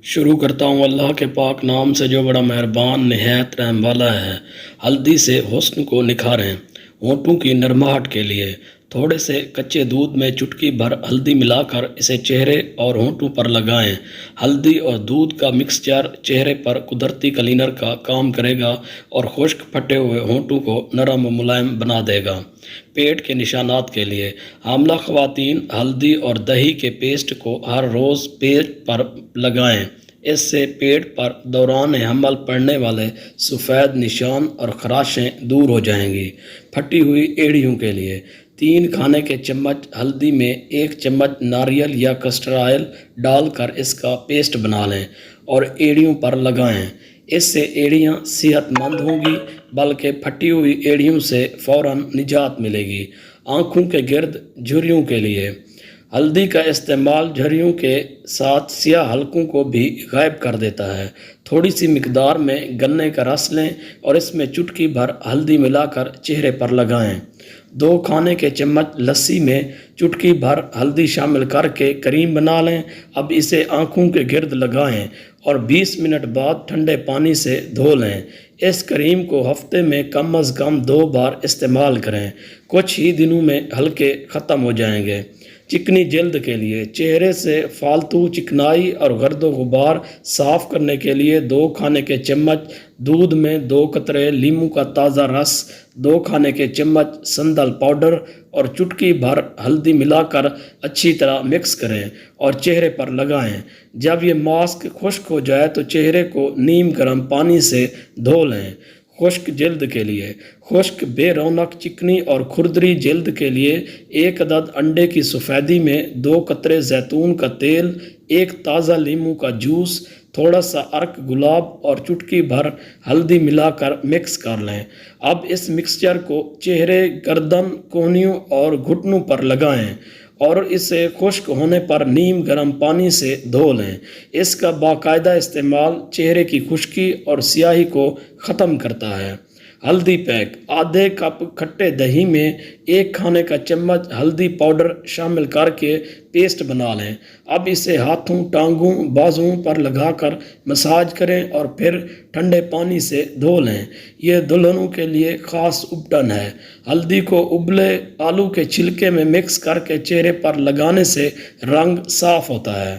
شروع کرتا ہوں اللہ کے پاک نام سے جو بڑا مہربان نہایت رحم والا ہے۔ ہلدی سے حسن کو نکھاریں۔ ہونٹوں کی نرماہٹ کے لیے تھوڑے سے کچے دودھ میں چٹکی بھر ہلدی ملا کر اسے چہرے اور ہونٹوں پر لگائیں۔ ہلدی اور دودھ کا مکسچر چہرے پر قدرتی کلینر کا کام کرے گا اور خشک پھٹے ہوئے ہونٹوں کو نرم و ملائم بنا دے گا۔ پیٹ کے نشانات کے لیے حاملہ خواتین ہلدی اور دہی کے پیسٹ کو ہر روز پیٹ پر لگائیں۔ اس سے پیٹ پر دوران حمل پڑنے والے سفید نشان اور خراشیں دور ہو جائیں گی۔ پھٹی ہوئی ایڑیوں کے لیے 3 کھانے کے چمچ ہلدی میں 1 چمچ ناریل یا کسٹر آئل ڈال کر اس کا پیسٹ بنا لیں اور ایڑیوں پر لگائیں۔ اس سے ایڑیاں صحت مند ہوں گی بلکہ پھٹی ہوئی ایڑیوں سے فوراً نجات ملے گی۔ آنکھوں کے گرد جھریوں کے لیے ہلدی کا استعمال جھریوں کے ساتھ سیاہ حلقوں کو بھی غائب کر دیتا ہے۔ تھوڑی سی مقدار میں گنے کا رس لیں اور اس میں چٹکی بھر ہلدی ملا کر چہرے پر لگائیں۔ 2 کھانے کے چمچ لسی میں چٹکی بھر ہلدی شامل کر کے کریم بنا لیں۔ اب اسے آنکھوں کے گرد لگائیں اور 20 منٹ بعد ٹھنڈے پانی سے دھو لیں۔ اس کریم کو ہفتے میں کم از کم 2 بار استعمال کریں۔ کچھ ہی دنوں میں حلقے ختم ہو جائیں گے۔ چکنی جلد کے لیے چہرے سے فالتو چکنائی اور گرد و غبار صاف کرنے کے لیے 2 کھانے کے چمچ دودھ میں 2 قطرے لیموں کا تازہ رس، 2 کھانے کے چمچ سندل پاؤڈر اور چٹکی بھر ہلدی ملا کر اچھی طرح مکس کریں اور چہرے پر لگائیں۔ جب یہ ماسک خشک ہو جائے تو چہرے کو نیم گرم پانی سے دھو لیں۔ خشک جلد کے لیے خشک بے رونق چکنی اور کھردری جلد کے لیے 1 عدد انڈے کی سفیدی میں 2 قطرے زیتون کا تیل، 1 تازہ لیموں کا جوس، تھوڑا سا عرق گلاب اور چٹکی بھر ہلدی ملا کر مکس کر لیں۔ اب اس مکسچر کو چہرے، گردن، کونیوں اور گھٹنوں پر لگائیں اور اسے خشک ہونے پر نیم گرم پانی سے دھو لیں۔ اس کا باقاعدہ استعمال چہرے کی خشکی اور سیاہی کو ختم کرتا ہے۔ ہلدی پیک آدھے کپ کھٹے دہی میں 1 کھانے کا چمچ ہلدی پاؤڈر شامل کر کے پیسٹ بنا لیں۔ اب اسے ہاتھوں، ٹانگوں، بازوؤں پر لگا کر مساج کریں اور پھر ٹھنڈے پانی سے دھو لیں۔ یہ دلہنوں کے لیے خاص اپٹن ہے۔ ہلدی کو ابلے آلو کے چھلکے میں مکس کر کے چہرے پر لگانے سے رنگ صاف ہوتا ہے۔